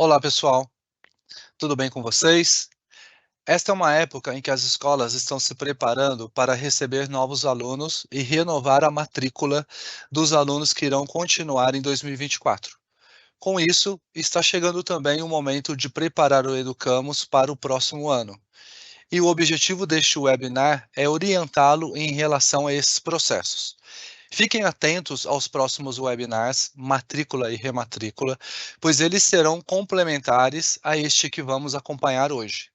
Olá, pessoal. Tudo bem com vocês? Esta é uma época em que as escolas estão se preparando para receber novos alunos e renovar a matrícula dos alunos que irão continuar em 2024. Com isso, está chegando também o momento de preparar o Educamos para o próximo ano. E o objetivo deste webinar é orientá-lo em relação a esses processos. Fiquem atentos aos próximos webinars, matrícula e rematrícula, pois eles serão complementares a este que vamos acompanhar hoje.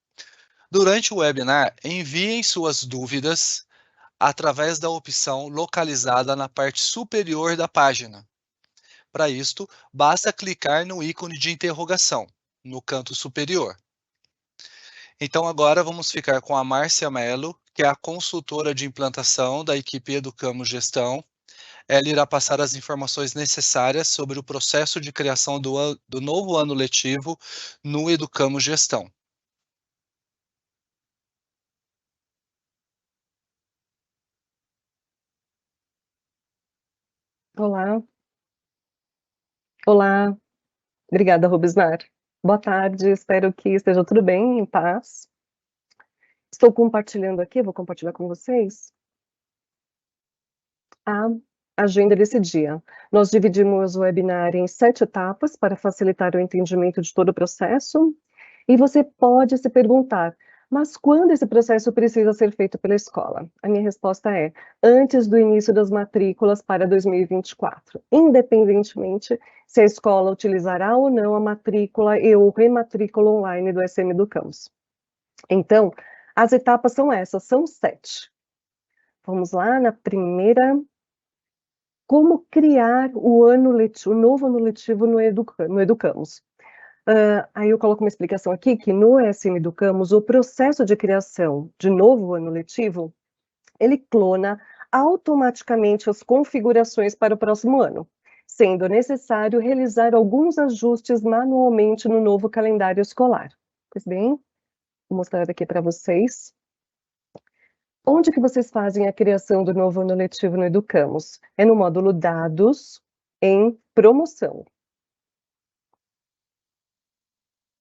Durante o webinar, enviem suas dúvidas através da opção localizada na parte superior da página. Para isto, basta clicar no ícone de interrogação, no canto superior. Então, agora vamos ficar com a Márcia Mello, que é a consultora de implantação da equipe Educamos Gestão. Ela irá passar as informações necessárias sobre o processo de criação do novo ano letivo no Educamos Gestão. Olá, olá, obrigada, Rubisnar. Boa tarde, espero que esteja tudo bem, em paz. Estou compartilhando aqui, vou compartilhar com vocês a agenda desse dia. Nós dividimos o webinar em 7 etapas para facilitar o entendimento de todo o processo. E você pode se perguntar, mas quando esse processo precisa ser feito pela escola? A minha resposta é, antes do início das matrículas para 2024, independentemente se a escola utilizará ou não a matrícula e ou rematrícula online do SM Educamos. Então, as etapas são essas, são 7. Vamos lá na primeira. Como criar o novo ano letivo no Educamos? Aí eu coloco uma explicação aqui, que no SM Educamos, o processo de criação de novo ano letivo, ele clona automaticamente as configurações para o próximo ano, sendo necessário realizar alguns ajustes manualmente no novo calendário escolar. Pois bem, vou mostrar aqui para vocês. Onde que vocês fazem a criação do novo ano letivo no Educamos? É no módulo Dados, em Promoção.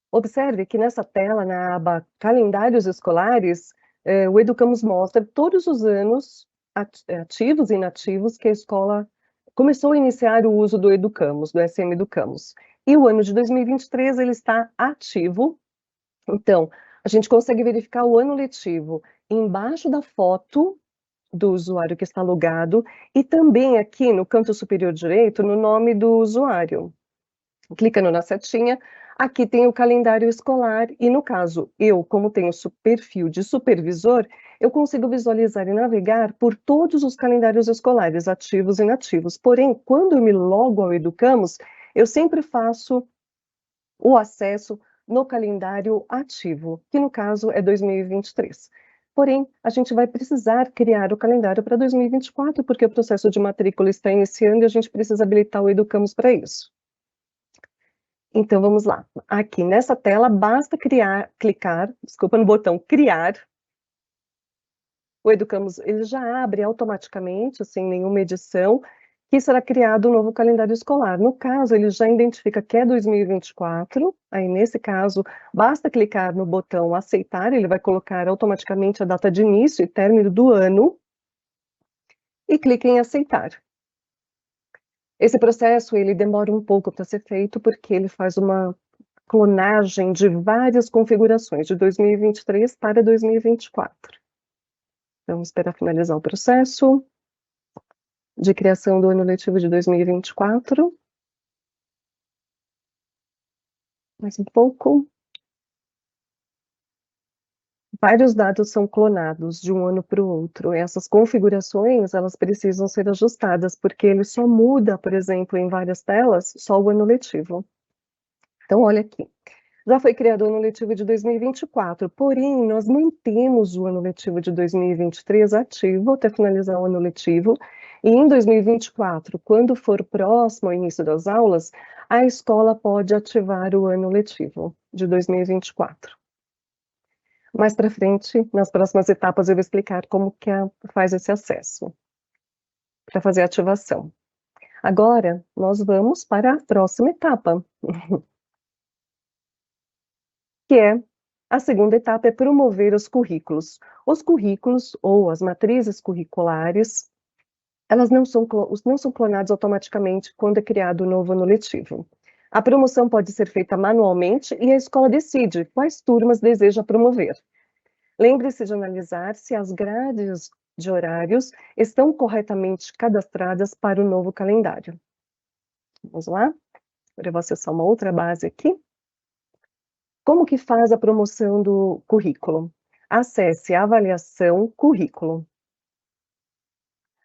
Observe que nessa tela, na aba Calendários Escolares, o Educamos mostra todos os anos ativos e inativos que a escola começou a iniciar o uso do Educamos, do SM Educamos. E o ano de 2023 ele está ativo. Então, a gente consegue verificar o ano letivo embaixo da foto do usuário que está logado e também aqui no canto superior direito, no nome do usuário. Clicando na setinha, aqui tem o calendário escolar e, no caso, eu, como tenho perfil de supervisor, eu consigo visualizar e navegar por todos os calendários escolares, ativos e inativos. Porém, quando eu me logo ao Educamos, eu sempre faço o acesso no calendário ativo, que no caso é 2023. Porém, a gente vai precisar criar o calendário para 2024, porque o processo de matrícula está iniciando e a gente precisa habilitar o Educamos para isso. Então, vamos lá. Aqui nessa tela, basta clicar no botão criar. O Educamos, ele já abre automaticamente, sem nenhuma edição, que será criado um novo calendário escolar. No caso, ele já identifica que é 2024, aí nesse caso, basta clicar no botão aceitar, ele vai colocar automaticamente a data de início e término do ano, e clique em aceitar. Esse processo, ele demora um pouco para ser feito, porque ele faz uma clonagem de várias configurações, de 2023 para 2024. Vamos esperar finalizar o processo de criação do ano letivo de 2024. Mais um pouco. Vários dados são clonados de um ano para o outro. Essas configurações, elas precisam ser ajustadas, porque ele só muda, por exemplo, em várias telas, só o ano letivo. Então, olha aqui. Já foi criado o ano letivo de 2024, porém, nós mantemos o ano letivo de 2023 ativo até finalizar o ano letivo, e em 2024, quando for próximo ao início das aulas, a escola pode ativar o ano letivo de 2024. Mais para frente, nas próximas etapas, eu vou explicar como que faz esse acesso para fazer a ativação. Agora, nós vamos para a próxima etapa. que é a segunda etapa é promover os currículos. Os currículos ou as matrizes curriculares, elas não são clonados automaticamente quando é criado o novo ano letivo. A promoção pode ser feita manualmente e a escola decide quais turmas deseja promover. Lembre-se de analisar se as grades de horários estão corretamente cadastradas para o novo calendário. Vamos lá? Agora eu vou acessar uma outra base aqui. Como que faz a promoção do currículo? Acesse Avaliação Currículo.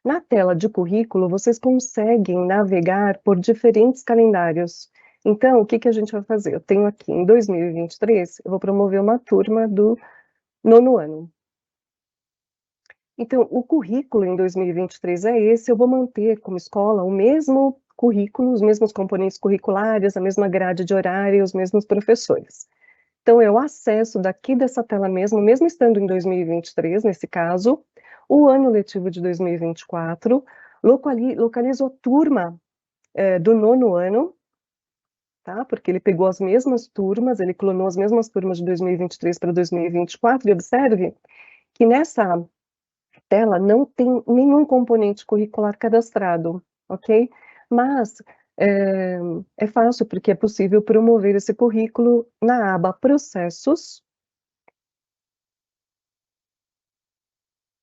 Na tela de currículo, vocês conseguem navegar por diferentes calendários. Então, o que que a gente vai fazer? Eu tenho aqui, em 2023, eu vou promover uma turma do 9º ano. Então, o currículo em 2023 é esse, eu vou manter como escola o mesmo currículo, os mesmos componentes curriculares, a mesma grade de horário, os mesmos professores. Então, eu acesso daqui dessa tela mesmo estando em 2023, nesse caso, o ano letivo de 2024, localizo a turma do 9º ano, tá? Porque ele pegou as mesmas turmas, ele clonou as mesmas turmas de 2023 para 2024, e observe que nessa tela não tem nenhum componente curricular cadastrado, ok? Mas é fácil, porque é possível promover esse currículo na aba Processos,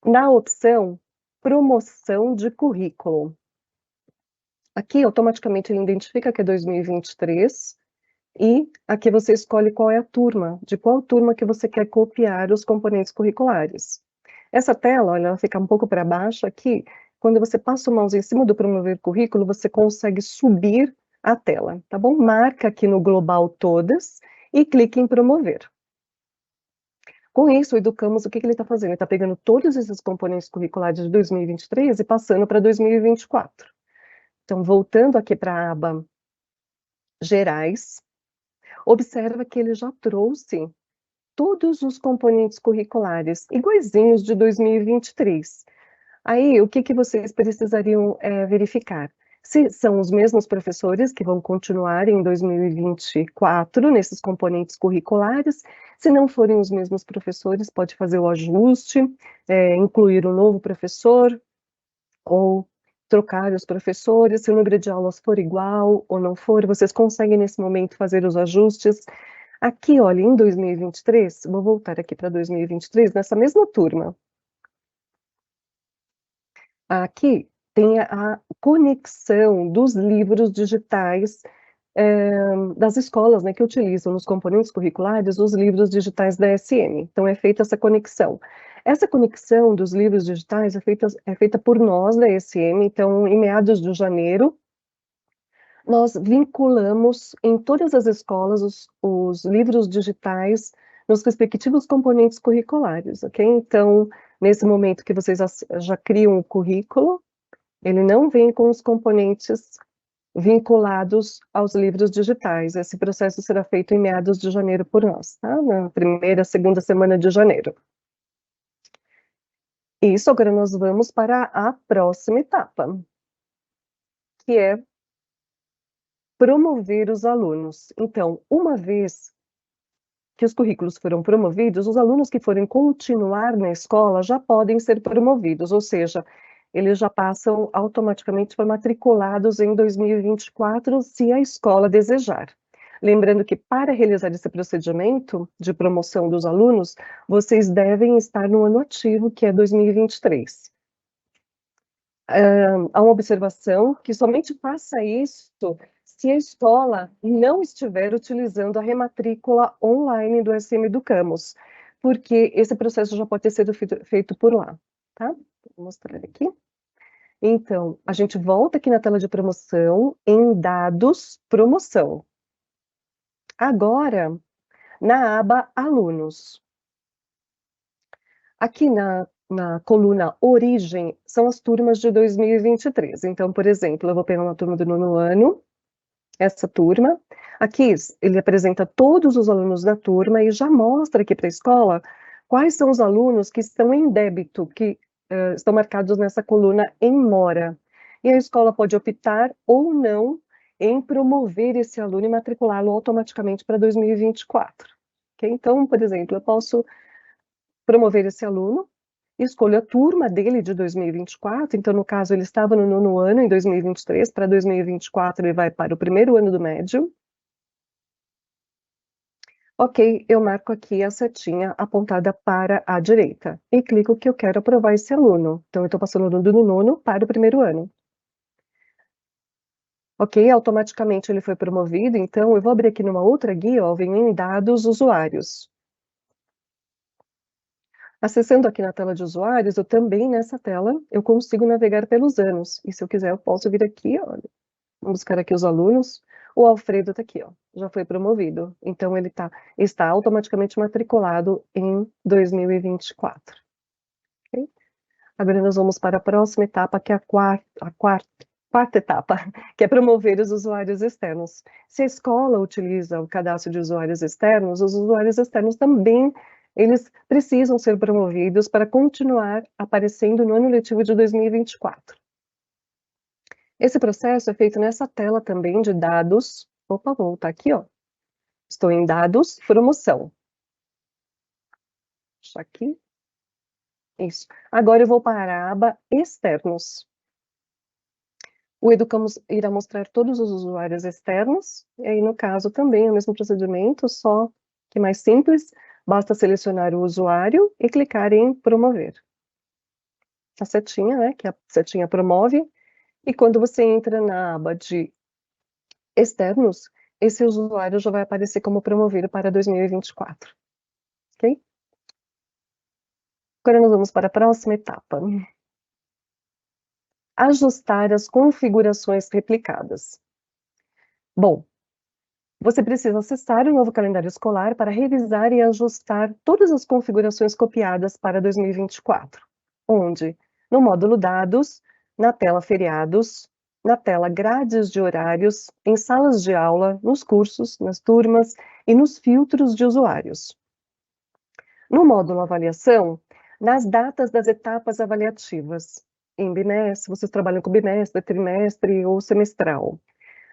na opção Promoção de Currículo. Aqui, automaticamente, ele identifica que é 2023, e aqui você escolhe qual é a turma, de qual turma que você quer copiar os componentes curriculares. Essa tela, olha, ela fica um pouco para baixo aqui. Quando você passa o mouse em cima do promover currículo, você consegue subir a tela, tá bom? Marca aqui no global todas e clique em promover. Com isso, o Educamos, o que ele está fazendo? Ele está pegando todos esses componentes curriculares de 2023 e passando para 2024. Então, voltando aqui para a aba Gerais, observa que ele já trouxe todos os componentes curriculares iguaizinhos de 2023. Aí, o que que vocês precisariam verificar? Se são os mesmos professores que vão continuar em 2024 nesses componentes curriculares. Se não forem os mesmos professores, pode fazer o ajuste, incluir um novo professor, ou trocar os professores. Se o número de aulas for igual ou não for, vocês conseguem nesse momento fazer os ajustes. Aqui, olha, em 2023, vou voltar aqui para 2023, nessa mesma turma. Aqui tem a conexão dos livros digitais das escolas, né, que utilizam nos componentes curriculares os livros digitais da SM. Então, é feita essa conexão. Essa conexão dos livros digitais é feita por nós da SM. Então, em meados de janeiro, nós vinculamos em todas as escolas os livros digitais nos respectivos componentes curriculares, ok? Então, nesse momento que vocês já criam o currículo, ele não vem com os componentes vinculados aos livros digitais. Esse processo será feito em meados de janeiro por nós, tá? Na primeira, segunda semana de janeiro. Isso, agora nós vamos para a próxima etapa, que é promover os alunos. Então, uma vez que os currículos foram promovidos, os alunos que forem continuar na escola já podem ser promovidos, ou seja, eles já passam automaticamente para matriculados em 2024, se a escola desejar. Lembrando que para realizar esse procedimento de promoção dos alunos, vocês devem estar no ano ativo, que é 2023. Há uma observação que somente faça isso se a escola não estiver utilizando a rematrícula online do SM Educamos, porque esse processo já pode ter sido feito por lá, tá? Vou mostrar aqui. Então, a gente volta aqui na tela de promoção, em Dados, Promoção. Agora, na aba Alunos. Aqui na coluna Origem, são as turmas de 2023. Então, por exemplo, eu vou pegar uma turma do 9º ano, essa turma. Aqui, ele apresenta todos os alunos da turma e já mostra aqui para a escola quais são os alunos que estão em débito, que estão marcados nessa coluna em mora. E a escola pode optar ou não em promover esse aluno e matriculá-lo automaticamente para 2024. ok? Então, por exemplo, eu posso promover esse aluno, escolho a turma dele de 2024, então, no caso, ele estava no 9º ano em 2023, para 2024 ele vai para o 1º ano do médio. Ok, eu marco aqui a setinha apontada para a direita e clico que eu quero aprovar esse aluno. Então, eu estou passando do 9º para o 1º ano. Ok, automaticamente ele foi promovido, então eu vou abrir aqui numa outra guia, ó, venho em dados usuários. Acessando aqui na tela de usuários, eu também nessa tela, eu consigo navegar pelos anos. E se eu quiser, eu posso vir aqui, olha, vamos buscar aqui os alunos. O Alfredo está aqui, ó, já foi promovido. Então, ele está automaticamente matriculado em 2024. Okay? Agora nós vamos para a próxima etapa, que é a quarta etapa, que é promover os usuários externos. Se a escola utiliza o cadastro de usuários externos, os usuários externos também, eles precisam ser promovidos para continuar aparecendo no ano letivo de 2024. Esse processo é feito nessa tela também de dados. Opa, vou voltar aqui, ó. Estou em dados, promoção. Deixa aqui. Isso. Agora eu vou para a aba externos. O Educamos irá mostrar todos os usuários externos, e aí no caso também é o mesmo procedimento, só que mais simples, basta selecionar o usuário e clicar em promover. A setinha, né, que a setinha promove, e quando você entra na aba de externos, esse usuário já vai aparecer como promovido para 2024, ok? Agora nós vamos para a próxima etapa. Ajustar as configurações replicadas. Bom, você precisa acessar o novo calendário escolar para revisar e ajustar todas as configurações copiadas para 2024, onde? No módulo Dados, na tela Feriados, na tela Grades de horários, em salas de aula, nos cursos, nas turmas e nos filtros de usuários. No módulo Avaliação, nas datas das etapas avaliativas. Em bimestre, vocês trabalham com bimestre, trimestre ou semestral.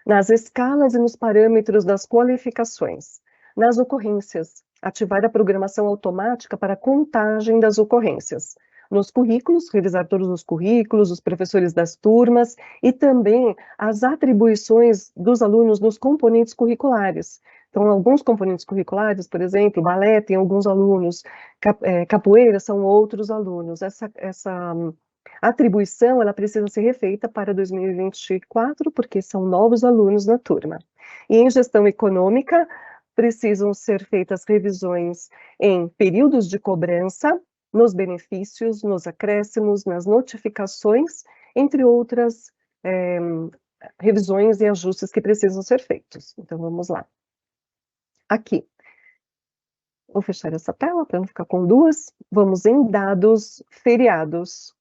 Nas escalas e nos parâmetros das qualificações. Nas ocorrências, ativar a programação automática para a contagem das ocorrências. Nos currículos, revisar todos os currículos, os professores das turmas e também as atribuições dos alunos nos componentes curriculares. Então, alguns componentes curriculares, por exemplo, balé tem alguns alunos, capoeira são outros alunos. Essa a atribuição, ela precisa ser refeita para 2024, porque são novos alunos na turma. E em gestão econômica, precisam ser feitas revisões em períodos de cobrança, nos benefícios, nos acréscimos, nas notificações, entre outras revisões e ajustes que precisam ser feitos. Então, vamos lá. Aqui. Vou fechar essa tela para não ficar com duas. Vamos em dados feriados.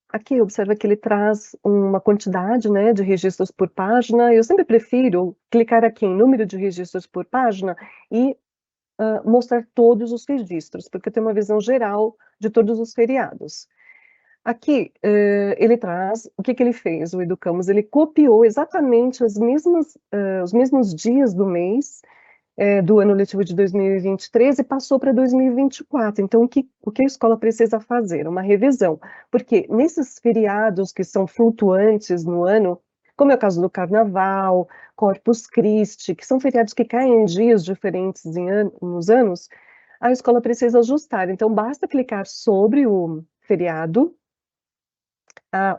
Aqui, observa que ele traz uma quantidade, né, de registros por página. Eu sempre prefiro clicar aqui em número de registros por página e mostrar todos os registros, porque eu tenho uma visão geral de todos os feriados. Aqui, ele traz, o que ele fez, o Educamos? Ele copiou exatamente os mesmos dias do mês, do ano letivo de 2023 e passou para 2024. Então, o que a escola precisa fazer? Uma revisão, porque nesses feriados que são flutuantes no ano, como é o caso do Carnaval, Corpus Christi, que são feriados que caem em dias diferentes nos anos, a escola precisa ajustar. Então, basta clicar sobre o feriado.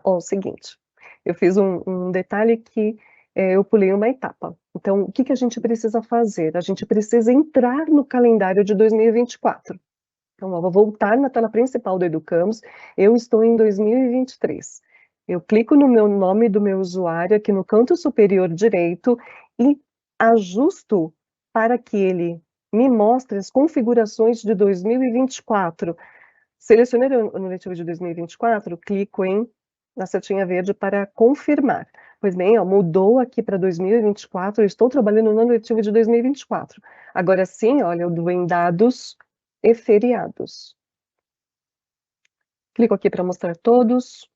O seguinte, eu fiz um detalhe que eu pulei uma etapa. Então, o que a gente precisa fazer? A gente precisa entrar no calendário de 2024. Então, eu vou voltar na tela principal do Educamos, eu estou em 2023. Eu clico no meu nome do meu usuário aqui no canto superior direito e ajusto para que ele me mostre as configurações de 2024. Selecionei o ano letivo de 2024, clico na setinha verde para confirmar. Pois bem, ó, mudou aqui para 2024, eu estou trabalhando no ano letivo de 2024. Agora sim, olha, eu dou em dados e feriados. Clico aqui para mostrar todos.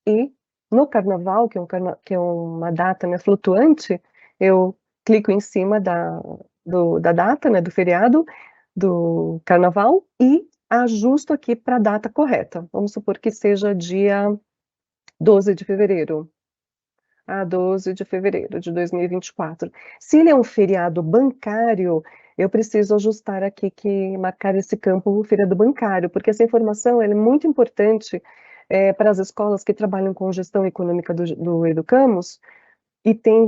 E no carnaval, que é uma data, né, flutuante, eu clico em cima da data, né, do feriado, do carnaval, e ajusto aqui para a data correta. Vamos supor que seja dia 12 de fevereiro. 12 de fevereiro de 2024. Se ele é um feriado bancário, eu preciso ajustar aqui marcar esse campo feriado bancário, porque essa informação ela é muito importante para as escolas que trabalham com gestão econômica do Educamos, e tem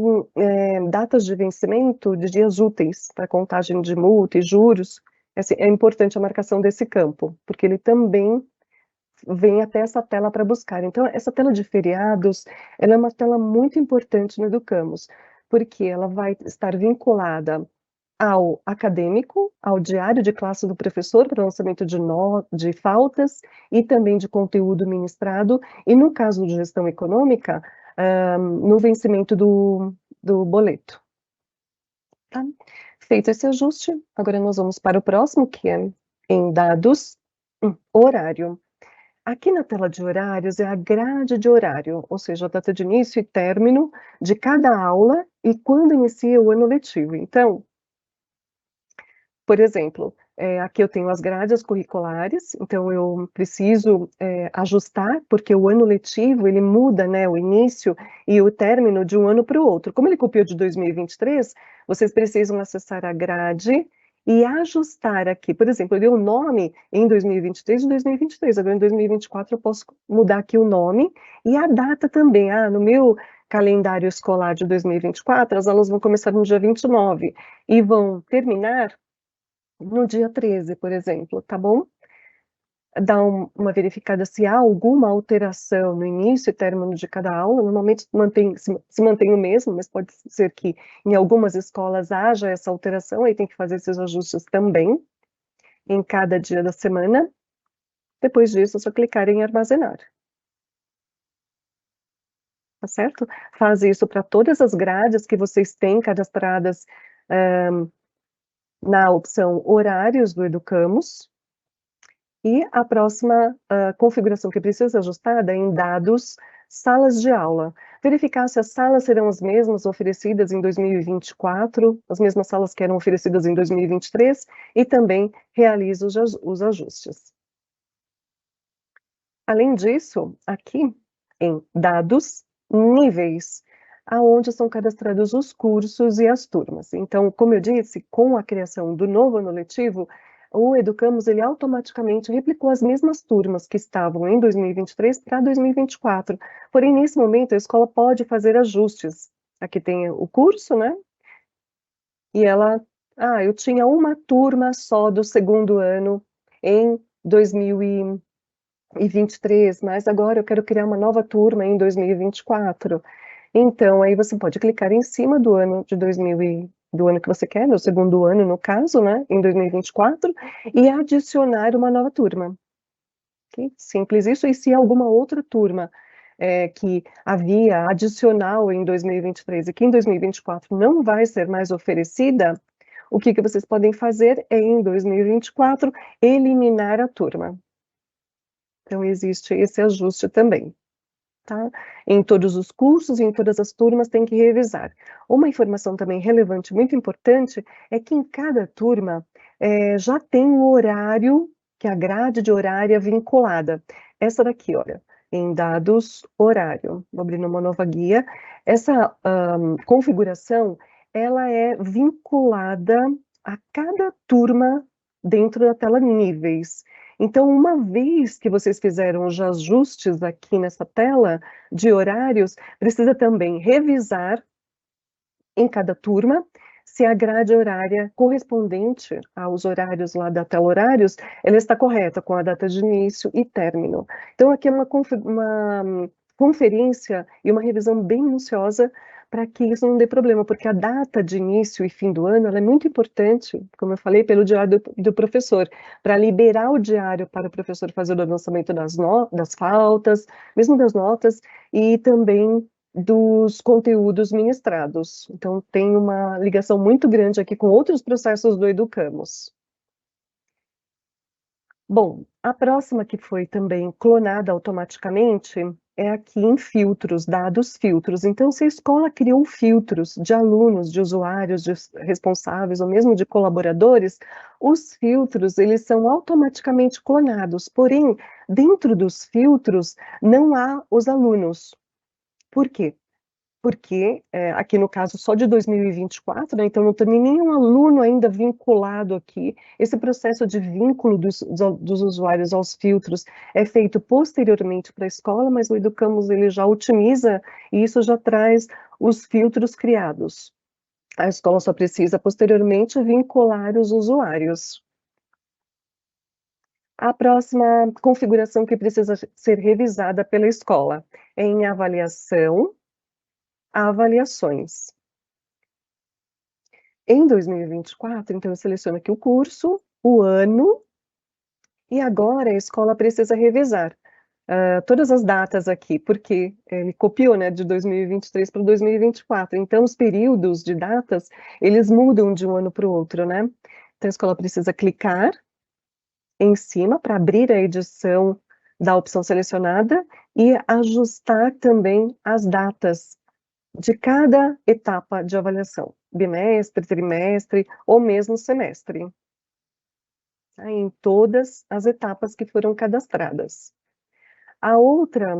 datas de vencimento de dias úteis para contagem de multa e juros. Assim, é importante a marcação desse campo, porque ele também vem até essa tela para buscar. Então, essa tela de feriados, ela é uma tela muito importante no Educamos, porque ela vai estar vinculada ao acadêmico, ao diário de classe do professor para lançamento de faltas e também de conteúdo ministrado, e no caso de gestão econômica, no vencimento do boleto. Tá? Feito esse ajuste, agora nós vamos para o próximo, que é em dados, horário. Aqui na tela de horários é a grade de horário, ou seja, a data de início e término de cada aula e quando inicia o ano letivo. Então, por exemplo, aqui eu tenho as grades curriculares, então eu preciso ajustar, porque o ano letivo ele muda, né, o início e o término de um ano para o outro. Como ele copiou de 2023, vocês precisam acessar a grade e ajustar aqui. Por exemplo, eu dei o nome em 2023 de 2023, agora em 2024 eu posso mudar aqui o nome e a data também. No meu calendário escolar de 2024, as aulas vão começar no dia 29 e vão terminar no dia 13, por exemplo, tá bom? Dá uma verificada se há alguma alteração no início e término de cada aula, normalmente se mantém o mesmo, mas pode ser que em algumas escolas haja essa alteração, aí tem que fazer esses ajustes também, em cada dia da semana. Depois disso, é só clicar em armazenar. Tá certo? Faz isso para todas as grades que vocês têm cadastradas na opção horários do Educamos. E a próxima configuração que precisa ser ajustada é em dados, salas de aula. Verificar se as salas serão as mesmas oferecidas em 2024, as mesmas salas que eram oferecidas em 2023, e também realiza os ajustes. Além disso, aqui em dados, níveis, aonde são cadastrados os cursos e as turmas. Então, como eu disse, com a criação do novo ano letivo, o Educamos, ele automaticamente replicou as mesmas turmas que estavam em 2023 para 2024. Porém, nesse momento, a escola pode fazer ajustes. Aqui tem o curso, né? E ela, eu tinha uma turma só do segundo ano em 2023, mas agora eu quero criar uma nova turma em 2024. Então, aí você pode clicar em cima do ano de do ano que você quer, no segundo ano, no caso, né, em 2024, e adicionar uma nova turma. Okay? Simples isso, e se alguma outra turma que havia adicional em 2023 e que em 2024 não vai ser mais oferecida, o que vocês podem fazer é, em 2024, eliminar a turma. Então, existe esse ajuste também. Tá? Em todos os cursos e em todas as turmas tem que revisar. Uma informação também relevante, muito importante, é que em cada turma já tem um horário, que é a grade de horária vinculada. Essa daqui, olha, em dados horário. Vou abrir uma nova guia. Essa configuração, ela é vinculada a cada turma dentro da tela níveis. Então, uma vez que vocês fizeram os ajustes aqui nessa tela de horários, precisa também revisar em cada turma se a grade horária correspondente aos horários lá da tela horários, ela está correta com a data de início e término. Então, aqui é uma conferência e uma revisão bem minuciosa para que isso não dê problema, porque a data de início e fim do ano ela é muito importante, como eu falei, pelo diário do professor, para liberar o diário para o professor fazer o lançamento das faltas, mesmo das notas, e também dos conteúdos ministrados. Então, tem uma ligação muito grande aqui com outros processos do Educamos. Bom, a próxima que foi também clonada automaticamente é aqui em filtros, dados filtros. Então, se a escola criou filtros de alunos, de usuários, de responsáveis, ou mesmo de colaboradores, os filtros, eles são automaticamente clonados. Porém, dentro dos filtros, não há os alunos. Por quê? Porque, aqui no caso só de 2024, né, então não tem nenhum aluno ainda vinculado aqui. Esse processo de vínculo dos usuários aos filtros é feito posteriormente para a escola, mas o Educamos ele já otimiza e isso já traz os filtros criados. A escola só precisa posteriormente vincular os usuários. A próxima configuração que precisa ser revisada pela escola é em avaliação, avaliações. Em 2024, então eu seleciono aqui o curso, o ano, e agora a escola precisa revisar todas as datas aqui, porque ele copiou, né, de 2023 para 2024, então os períodos de datas, eles mudam de um ano para o outro, né? Então a escola precisa clicar em cima para abrir a edição da opção selecionada e ajustar também as datas de cada etapa de avaliação, bimestre, trimestre ou mesmo semestre, tá? Em todas as etapas que foram cadastradas. A outra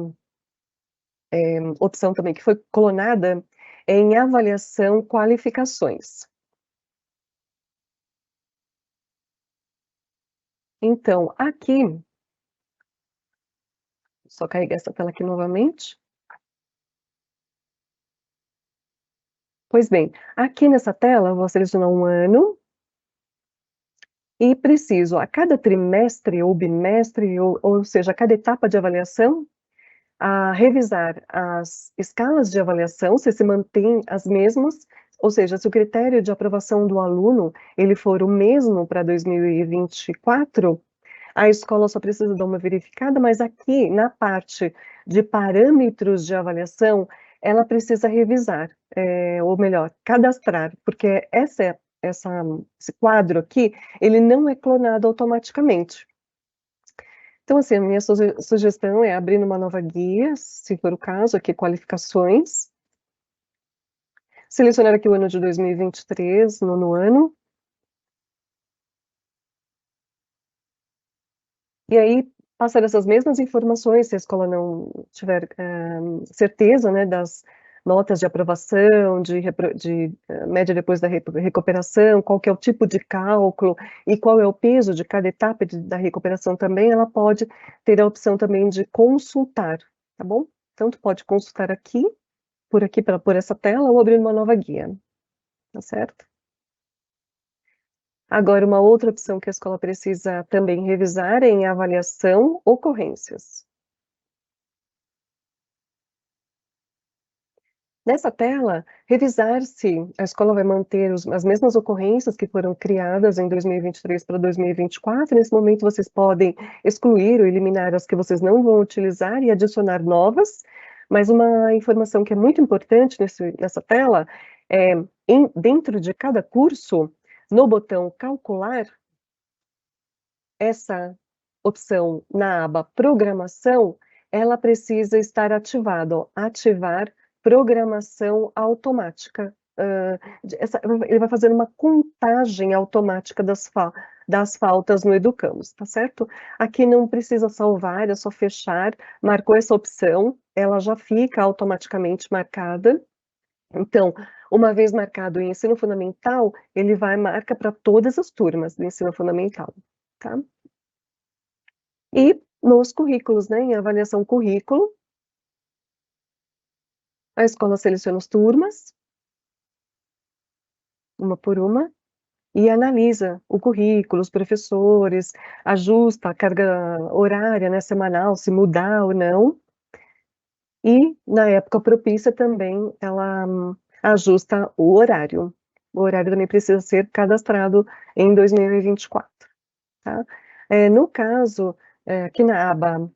opção também que foi clonada é em avaliação qualificações. Então, aqui, só carregar essa tela aqui novamente. Pois bem, aqui nessa tela eu vou selecionar um ano e preciso, a cada trimestre ou bimestre, ou seja, a cada etapa de avaliação, a revisar as escalas de avaliação, se mantém as mesmas, ou seja, se o critério de aprovação do aluno, ele for o mesmo para 2024, a escola só precisa dar uma verificada, mas aqui na parte de parâmetros de avaliação, ela precisa revisar, ou melhor, cadastrar, porque esse quadro aqui, ele não é clonado automaticamente. Então, assim, a minha sugestão é abrir uma nova guia, se for o caso, aqui qualificações, selecionar aqui o ano de 2023, nono ano, e aí passar essas mesmas informações, se a escola não tiver certeza, né, das notas de aprovação, de média depois da recuperação, qual que é o tipo de cálculo e qual é o peso de cada etapa da recuperação também, ela pode ter a opção também de consultar, tá bom? Tanto pode consultar aqui, por essa tela, ou abrir uma nova guia, tá certo? Agora, uma outra opção que a escola precisa também revisar é em avaliação ocorrências. Nessa tela, revisar se a escola vai manter as mesmas ocorrências que foram criadas em 2023 para 2024. Nesse momento, vocês podem excluir ou eliminar as que vocês não vão utilizar e adicionar novas. Mas uma informação que é muito importante nessa tela é, dentro de cada curso, no botão calcular, essa opção na aba programação, ela precisa estar ativada, ó, ativar programação automática. Ele vai fazer uma contagem automática das faltas no Educamos, tá certo? Aqui não precisa salvar, é só fechar, marcou essa opção, ela já fica automaticamente marcada. Então, uma vez marcado em ensino fundamental, ele marca para todas as turmas do ensino fundamental, tá? E nos currículos, né, em avaliação currículo, a escola seleciona as turmas, uma por uma, e analisa o currículo, os professores, ajusta a carga horária, né, semanal, se mudar ou não, e na época propícia também ela ajusta o horário. O horário também precisa ser cadastrado em 2024, tá? No caso, aqui na aba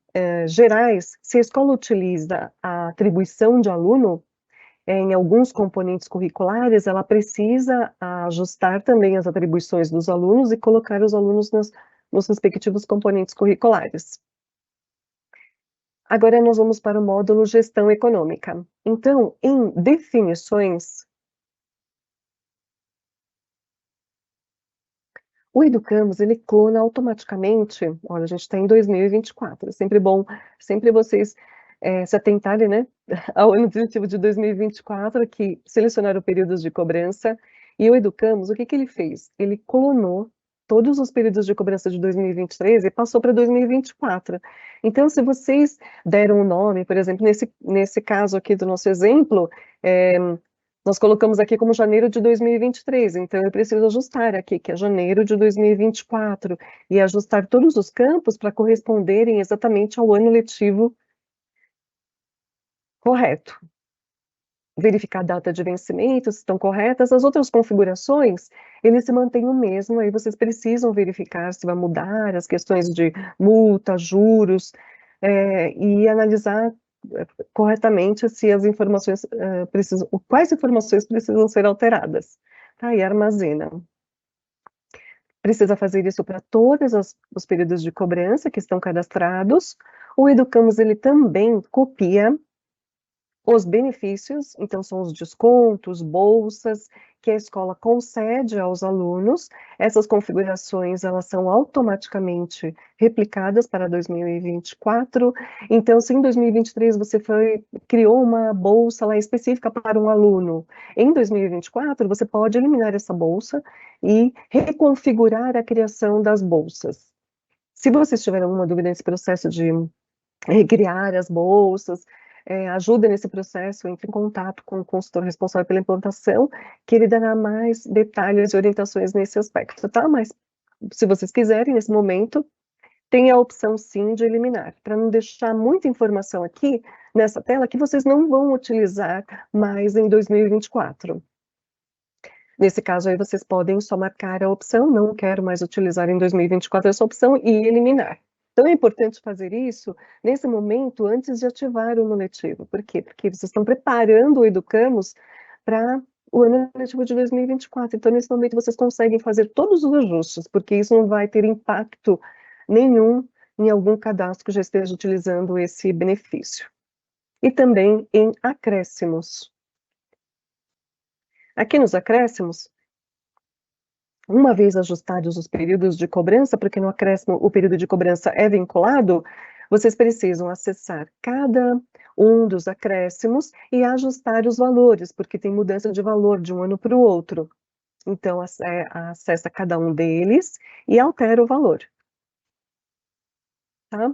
gerais, se a escola utiliza a atribuição de aluno, em alguns componentes curriculares, ela precisa ajustar também as atribuições dos alunos e colocar os alunos nos respectivos componentes curriculares. Agora nós vamos para o módulo Gestão Econômica. Então, em definições, o Educamos, ele clona automaticamente, olha, a gente está em 2024, é sempre bom, sempre vocês se atentarem, né, ao ano letivo de 2024, que selecionaram períodos de cobrança, e o Educamos, o que que ele fez? Ele clonou todos os períodos de cobrança de 2023 e passou para 2024. Então, se vocês deram um nome, por exemplo, nesse caso aqui do nosso exemplo, nós colocamos aqui como janeiro de 2023, então eu preciso ajustar aqui, que é janeiro de 2024, e ajustar todos os campos para corresponderem exatamente ao ano letivo correto. Verificar a data de vencimento, se estão corretas. As outras configurações, ele se mantém o mesmo, aí vocês precisam verificar se vai mudar as questões de multa, juros, e analisar corretamente se as informações quais informações precisam ser alteradas, tá? E armazena. Precisa fazer isso para todos os períodos de cobrança que estão cadastrados. O Educamos, ele também copia os benefícios, então são os descontos, bolsas, que a escola concede aos alunos. Essas configurações, elas são automaticamente replicadas para 2024. Então, se em 2023 você criou uma bolsa lá específica para um aluno, em 2024 você pode eliminar essa bolsa e reconfigurar a criação das bolsas. Se vocês tiverem alguma dúvida nesse processo de recriar as bolsas, ajuda nesse processo, entre em contato com o consultor responsável pela implantação, que ele dará mais detalhes e orientações nesse aspecto, tá? Mas, se vocês quiserem, nesse momento, tem a opção, sim, de eliminar, para não deixar muita informação aqui, nessa tela, que vocês não vão utilizar mais em 2024. Nesse caso aí, vocês podem só marcar a opção, não quero mais utilizar em 2024 essa opção, e eliminar. Então, é importante fazer isso nesse momento, antes de ativar o ano letivo. Por quê? Porque vocês estão preparando o Educamos para o ano letivo de 2024. Então, nesse momento, vocês conseguem fazer todos os ajustes, porque isso não vai ter impacto nenhum em algum cadastro que já esteja utilizando esse benefício. E também em acréscimos. Aqui nos acréscimos, uma vez ajustados os períodos de cobrança, porque no acréscimo o período de cobrança é vinculado, vocês precisam acessar cada um dos acréscimos e ajustar os valores, porque tem mudança de valor de um ano para o outro. Então, acessa cada um deles e altera o valor. Tá?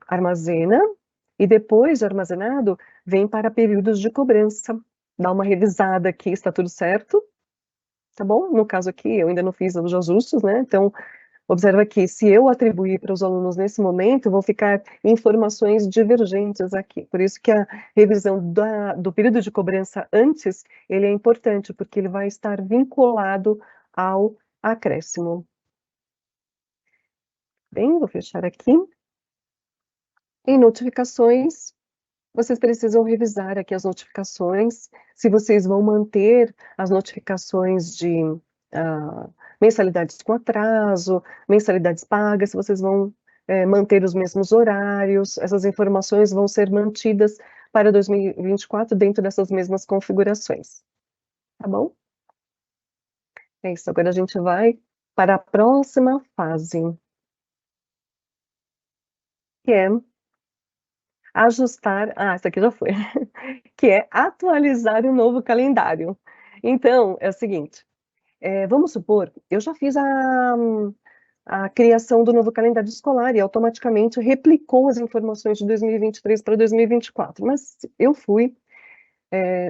Armazena, e depois de armazenado, vem para períodos de cobrança. Dá uma revisada aqui, está tudo certo? Tá bom? No caso aqui, eu ainda não fiz os ajustes, né? Então, observa que se eu atribuir para os alunos nesse momento, vão ficar informações divergentes aqui. Por isso que a revisão do período de cobrança antes, ele é importante, porque ele vai estar vinculado ao acréscimo. Bem, vou fechar aqui. Em notificações, vocês precisam revisar aqui as notificações, se vocês vão manter as notificações de mensalidades com atraso, mensalidades pagas, se vocês vão manter os mesmos horários, essas informações vão ser mantidas para 2024 dentro dessas mesmas configurações, tá bom? É isso, agora a gente vai para a próxima fase, que é ajustar, essa aqui já foi, que é atualizar o novo calendário. Então, é o seguinte, vamos supor, eu já fiz a criação do novo calendário escolar e automaticamente replicou as informações de 2023 para 2024, mas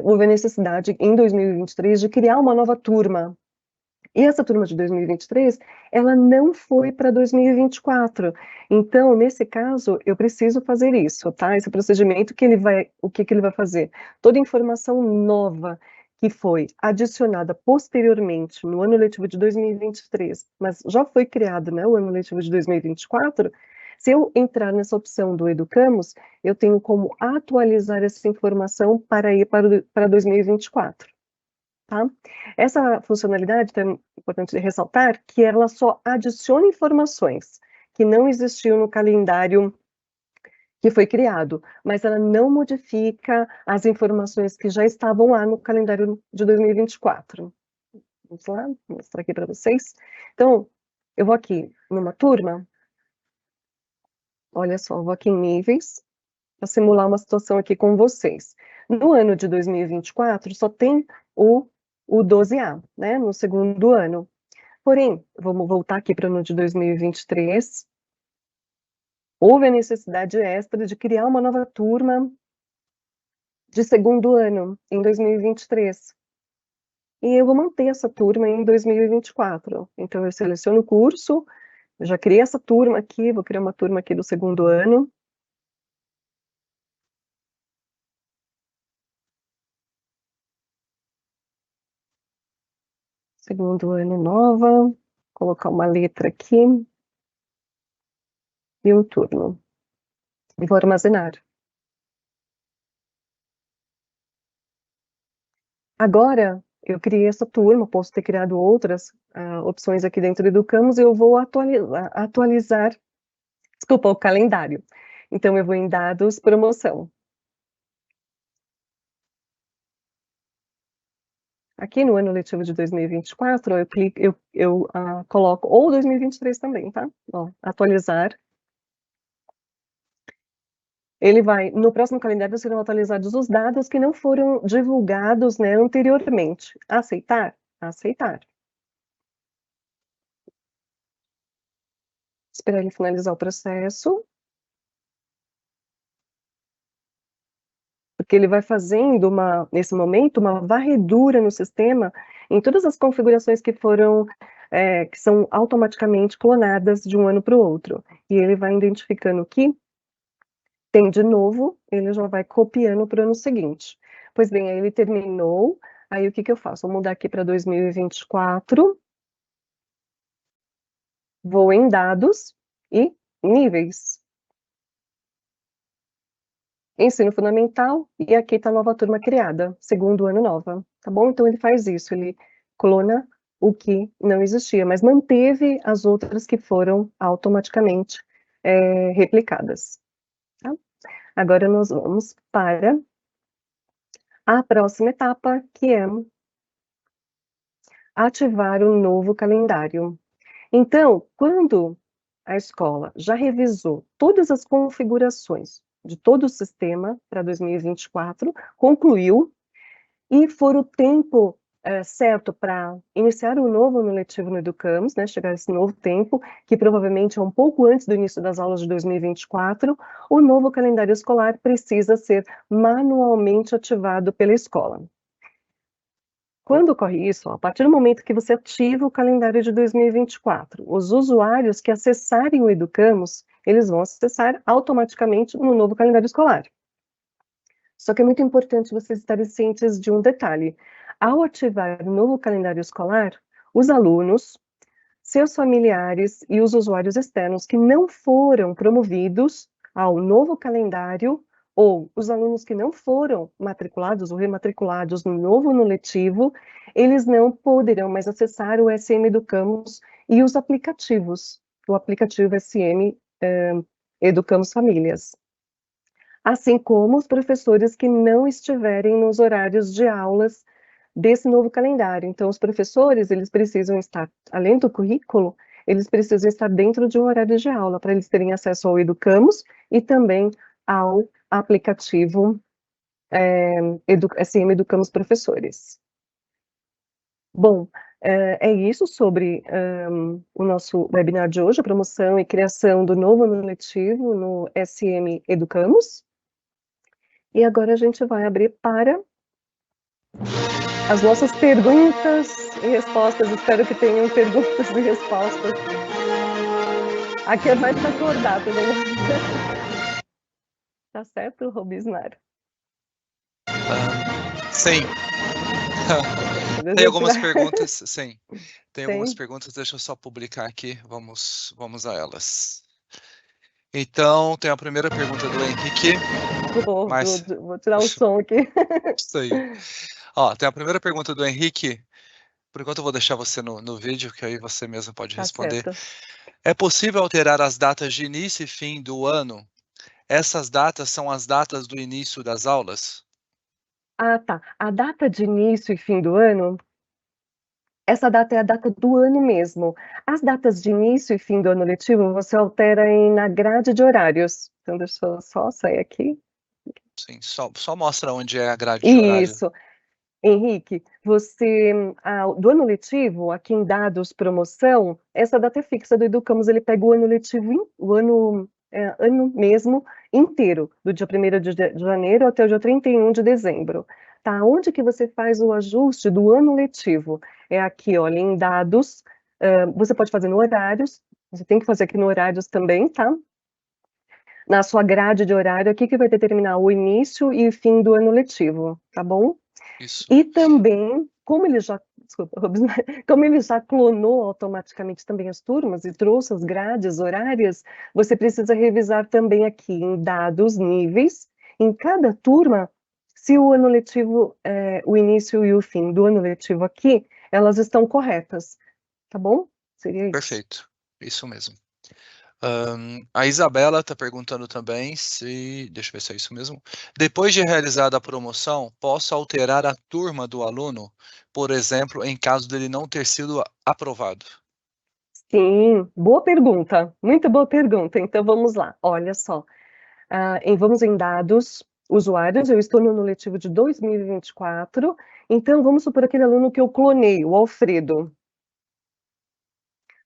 houve a necessidade em 2023 de criar uma nova turma. E essa turma de 2023, ela não foi para 2024. Então, nesse caso, eu preciso fazer isso, tá? Esse procedimento o que ele vai fazer? Toda informação nova que foi adicionada posteriormente no ano letivo de 2023, mas já foi criado, né, o ano letivo de 2024, se eu entrar nessa opção do Educamos, eu tenho como atualizar essa informação para ir para 2024. Tá? Essa funcionalidade, então, é importante ressaltar que ela só adiciona informações que não existiam no calendário que foi criado, mas ela não modifica as informações que já estavam lá no calendário de 2024. Vamos lá, vou mostrar aqui para vocês. Então, eu vou aqui numa turma, olha só, eu vou aqui em níveis, para simular uma situação aqui com vocês. No ano de 2024, só tem o 12A, né, no segundo ano. Porém, vamos voltar aqui para o ano de 2023, houve a necessidade extra de criar uma nova turma de segundo ano, em 2023. E eu vou manter essa turma em 2024. Então, eu seleciono o curso, eu já criei essa turma aqui, vou criar uma turma aqui do segundo ano. Segundo ano nova, colocar uma letra aqui. E o turno. E vou armazenar. Agora, eu criei essa turma, posso ter criado outras opções aqui dentro do Educamos, e eu vou atualizar, desculpa, o calendário. Então, eu vou em dados, promoção. Aqui no ano letivo de 2024, eu coloco, ou 2023 também, tá? Ó, atualizar. Ele vai, no próximo calendário serão atualizados os dados que não foram divulgados, né, anteriormente. Aceitar? Aceitar. Esperar ele finalizar o processo. Porque ele vai fazendo nesse momento, uma varredura no sistema em todas as configurações que foram, que são automaticamente clonadas de um ano para o outro. E ele vai identificando que tem de novo, ele já vai copiando para o ano seguinte. Pois bem, aí ele terminou, aí o que que eu faço? Vou mudar aqui para 2024. Vou em dados e níveis. Ensino fundamental, e aqui está a nova turma criada, segundo ano nova, tá bom? Então ele faz isso, ele clona o que não existia, mas manteve as outras que foram automaticamente replicadas. Tá? Agora nós vamos para a próxima etapa, que é ativar um novo calendário. Então, quando a escola já revisou todas as configurações de todo o sistema para 2024, concluiu, e for o tempo certo para iniciar um novo ano letivo no Educamos, né, chegar esse novo tempo, que provavelmente é um pouco antes do início das aulas de 2024, o novo calendário escolar precisa ser manualmente ativado pela escola. Quando ocorre isso, a partir do momento que você ativa o calendário de 2024, os usuários que acessarem o Educamos, eles vão acessar automaticamente no novo calendário escolar. Só que é muito importante vocês estarem cientes de um detalhe. Ao ativar o novo calendário escolar, os alunos, seus familiares e os usuários externos que não foram promovidos ao novo calendário, ou os alunos que não foram matriculados ou rematriculados no novo ano letivo, eles não poderão mais acessar o SM Educamos e os aplicativos, o aplicativo SM Educamos Famílias. Assim como os professores que não estiverem nos horários de aulas desse novo calendário. Então, os professores, eles precisam estar, além do currículo, eles precisam estar dentro de um horário de aula, para eles terem acesso ao Educamos e também ao aplicativo SM Educamos Professores. Bom, é isso sobre o nosso webinar de hoje, a promoção e criação do novo ano letivo no SM Educamos. E agora a gente vai abrir para as nossas perguntas e respostas. Espero que tenham perguntas e respostas. Aqui é mais para acordar, tá vendo? Tá certo, Robismar? Sim. Tem algumas perguntas, sim. Tem algumas perguntas, deixa eu só publicar aqui, vamos a elas. Então, tem a primeira pergunta do Henrique. Vou tirar o som aqui. Isso aí. Ó, tem a primeira pergunta do Henrique. Por enquanto eu vou deixar você no vídeo, que aí você mesmo pode responder. Certo. É possível alterar as datas de início e fim do ano Essas datas são as datas do início das aulas? Ah, tá. A data de início e fim do ano, essa data é a data do ano mesmo. As datas de início e fim do ano letivo, você altera na grade de horários. Então, deixa eu só sair aqui. Sim, só mostra onde é a grade de horário. Isso. Henrique, você, do ano letivo, aqui em dados promoção, essa data é fixa do Educamos, ele pega o ano letivo, o ano, ano mesmo inteiro, do dia 1º de janeiro até o dia 31 de dezembro. Tá? Onde que você faz o ajuste do ano letivo? É aqui, olha, em dados, você pode fazer no horários, você tem que fazer aqui no horários também, tá? Na sua grade de horário, aqui que vai determinar o início e o fim do ano letivo, tá bom? Isso. E também, como ele já, desculpa, Robson, como ele já clonou automaticamente também as turmas e trouxe as grades horárias, você precisa revisar também aqui em dados, níveis, em cada turma, se o ano letivo, o início e o fim do ano letivo aqui, elas estão corretas, tá bom? Seria isso. Perfeito. Isso mesmo. A Isabela está perguntando também se, deixa eu ver se é isso mesmo. Depois de realizada a promoção, posso alterar a turma do aluno, por exemplo, em caso dele não ter sido aprovado? Sim, boa pergunta, muito boa pergunta. Então vamos lá, olha só. Vamos em dados, usuários, eu estou no ano letivo de 2024, então vamos supor aquele aluno que eu clonei, o Alfredo.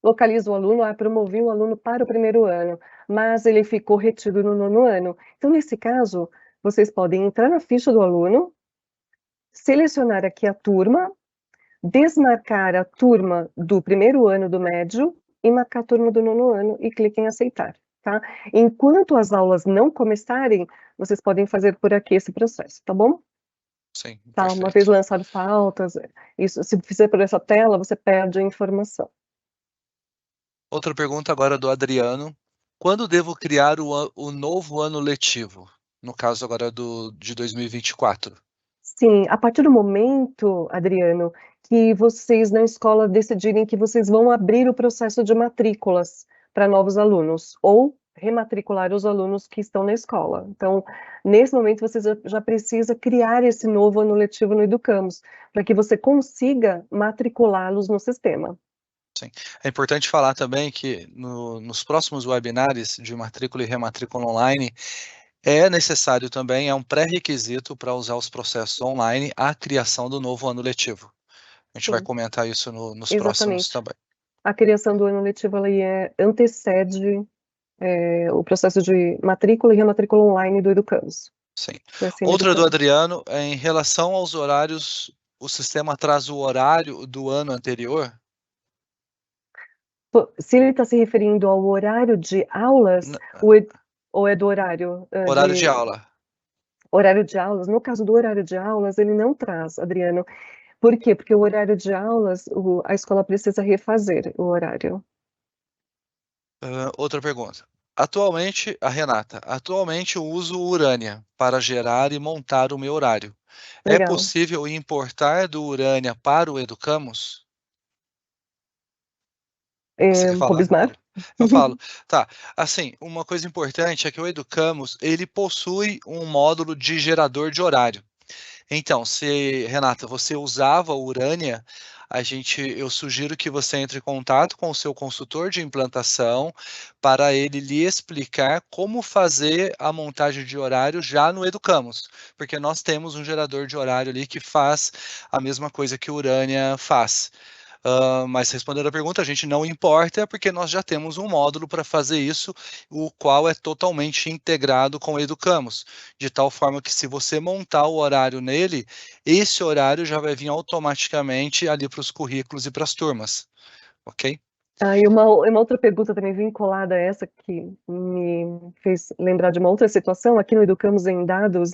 Localizo o aluno, promovi o aluno para o 1º ano, mas ele ficou retido no 9º ano. Então, nesse caso, vocês podem entrar na ficha do aluno, selecionar aqui a turma, desmarcar a turma do 1º ano do médio e marcar a turma do 9º ano e clique em aceitar, tá? Enquanto as aulas não começarem, vocês podem fazer por aqui esse processo, tá bom? Sim, Tá, uma vez perfeito. lançado pautas, isso, se fizer por essa tela, você perde a informação. Outra pergunta agora do Adriano. Quando devo criar o novo ano letivo? No caso agora de 2024. Sim, a partir do momento, Adriano, que vocês na escola decidirem que vocês vão abrir o processo de matrículas para novos alunos, ou rematricular os alunos que estão na escola. Então, nesse momento, você já precisa criar esse novo ano letivo no Educamos, para que você consiga matriculá-los no sistema. Sim. É importante falar também que nos próximos webinars de matrícula e rematrícula online, é necessário também, é um pré-requisito para usar os processos online, a criação do novo ano letivo. A gente vai Sim, comentar isso nos próximos exatamente. também. A criação do ano letivo, ela antecede o processo de matrícula e rematrícula online do Educamos. Sim. Foi assim no Outra do Educamos. Adriano, é em relação aos horários, o sistema traz o horário do ano anterior? Se ele está se referindo ao horário de aulas, N- ou é do horário Horário de aula. horário de aulas? No caso do horário de aulas, ele não traz, Adriano. Por quê? Porque o horário de aulas, a escola precisa refazer o horário. Outra pergunta. Atualmente, a Renata, atualmente eu uso o Urânia para gerar e montar o meu horário. É Legal. possível importar do Urânia para o Educamos? Você quer falar? Robismar? Eu falo. Tá. Assim, uma coisa importante é que o Educamos, ele possui um módulo de gerador de horário. Então, se, Renata, você usava o Urânia, eu sugiro que você entre em contato com o seu consultor de implantação para ele lhe explicar como fazer a montagem de horário já no Educamos, porque nós temos um gerador de horário ali que faz a mesma coisa que o Urânia faz. Mas respondendo a pergunta, a gente não importa, porque nós já temos um módulo para fazer isso, o qual é totalmente integrado com o Educamos, de tal forma que se você montar o horário nele, esse horário já vai vir automaticamente ali para os currículos e para as turmas, ok? E uma outra pergunta também vinculada a essa, que me fez lembrar de uma outra situação, aqui no Educamos em Dados,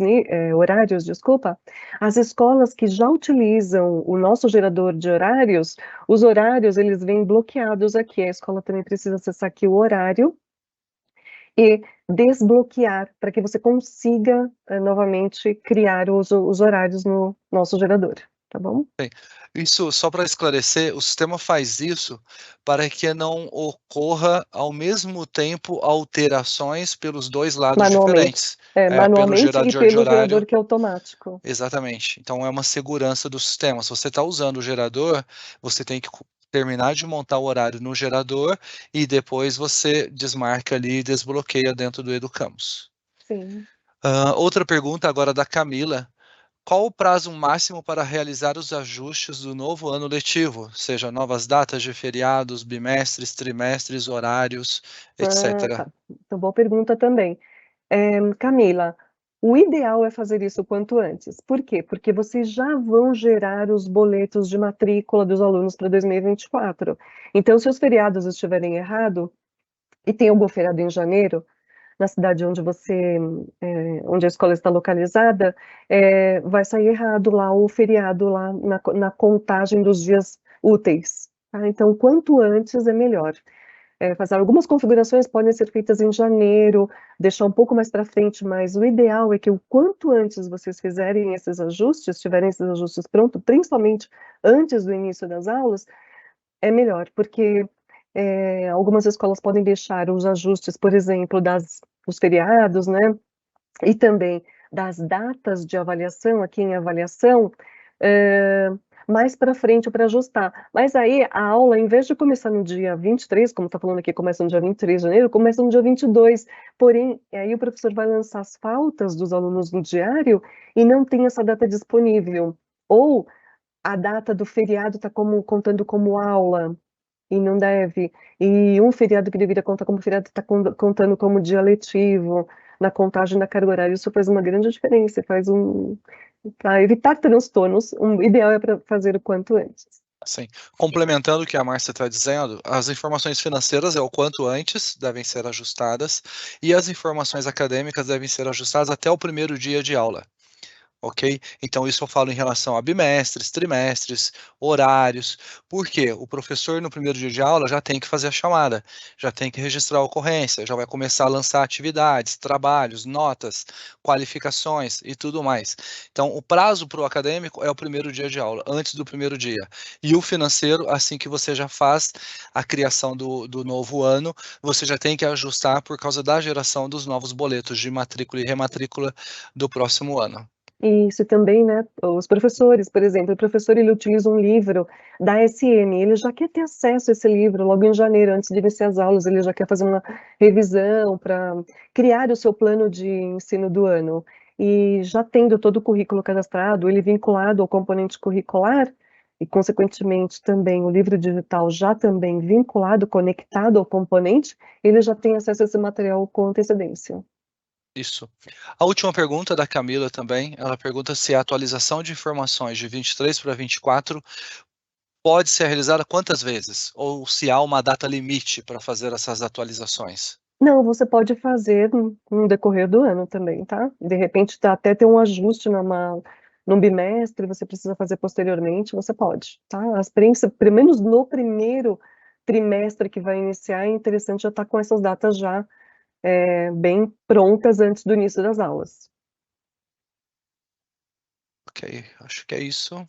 horários, desculpa, as escolas que já utilizam o nosso gerador de horários, os horários, eles vêm bloqueados aqui, a escola também precisa acessar aqui o horário e desbloquear, para que você consiga, novamente, criar os horários no nosso gerador. tá bom? Isso, só para esclarecer, o sistema faz isso para que não ocorra ao mesmo tempo alterações pelos dois lados Manualmente. diferentes. Pelo Manualmente e gerador de pelo horário. gerador que é automático. Exatamente. Então é uma segurança do sistema. Se você está usando o gerador, você tem que terminar de montar o horário no gerador e depois você desmarca ali e desbloqueia dentro do Educamos. Sim. Outra pergunta agora da Camila. Qual o prazo máximo para realizar os ajustes do novo ano letivo, seja novas datas de feriados, bimestres, trimestres, horários, etc.? Tá. Então, boa pergunta também. Camila, o ideal é fazer isso o quanto antes. Por quê? Porque vocês já vão gerar os boletos de matrícula dos alunos para 2024. Então, se os feriados estiverem errados, e tem algum feriado em janeiro, na cidade onde a escola está localizada, vai sair errado lá o feriado lá na contagem dos dias úteis. Tá? Então, quanto antes é melhor. Fazer algumas configurações podem ser feitas em janeiro, deixar um pouco mais para frente, mas o ideal é que o quanto antes vocês fizerem esses ajustes, tiverem esses ajustes prontos, principalmente antes do início das aulas, é melhor, porque algumas escolas podem deixar os ajustes, por exemplo, dos feriados, né, e também das datas de avaliação, aqui em avaliação, mais para frente para ajustar. Mas aí a aula, em vez de começar no dia 23, como está falando aqui, começa no dia 23 de janeiro, começa no dia 22. Porém, aí o professor vai lançar as faltas dos alunos no diário e não tem essa data disponível. Ou a data do feriado está contando como aula e não deve. E um feriado que deveria contar como feriado está contando como dia letivo na contagem da carga horária. Isso faz uma grande diferença, para evitar transtornos, o ideal é para fazer o quanto antes. Sim. Complementando o que a Márcia está dizendo, as informações financeiras o quanto antes devem ser ajustadas e as informações acadêmicas devem ser ajustadas até o primeiro dia de aula. Ok? Então, isso eu falo em relação a bimestres, trimestres, horários. Por quê? O professor, no primeiro dia de aula, já tem que fazer a chamada, já tem que registrar a ocorrência, já vai começar a lançar atividades, trabalhos, notas, qualificações e tudo mais. Então, o prazo para o acadêmico é o primeiro dia de aula, antes do primeiro dia. E o financeiro, assim que você já faz a criação do novo ano, você já tem que ajustar por causa da geração dos novos boletos de matrícula e rematrícula do próximo ano. Isso também, né, os professores, por exemplo, o professor ele utiliza um livro da SM, ele já quer ter acesso a esse livro logo em janeiro, antes de iniciar as aulas, ele já quer fazer uma revisão para criar o seu plano de ensino do ano. E já tendo todo o currículo cadastrado, ele vinculado ao componente curricular, e consequentemente também o livro digital já também vinculado, conectado ao componente, ele já tem acesso a esse material com antecedência. Isso. A última pergunta da Camila também, ela pergunta se a atualização de informações de 23 para 24 pode ser realizada quantas vezes? Ou se há uma data limite para fazer essas atualizações? Não, você pode fazer no decorrer do ano também, tá? De repente, até ter um ajuste num bimestre, você precisa fazer posteriormente, você pode, tá? Pelo menos no primeiro trimestre que vai iniciar, é interessante já estar com essas datas já bem prontas antes do início das aulas. Ok, acho que é isso.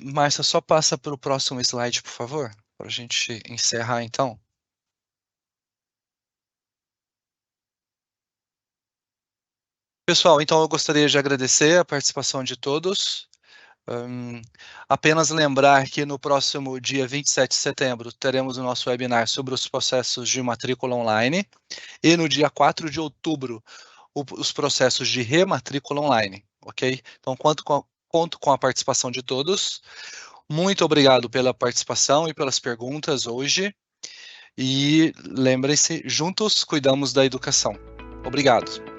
Márcia, só passa para o próximo slide, por favor, para a gente encerrar então. Pessoal, então eu gostaria de agradecer a participação de todos. Apenas lembrar que no próximo dia 27 de setembro teremos o nosso webinar sobre os processos de matrícula online e no dia 4 de outubro os processos de rematrícula online, ok? Então, conto com a participação de todos. Muito obrigado pela participação e pelas perguntas hoje. E lembrem-se, juntos cuidamos da educação. Obrigado.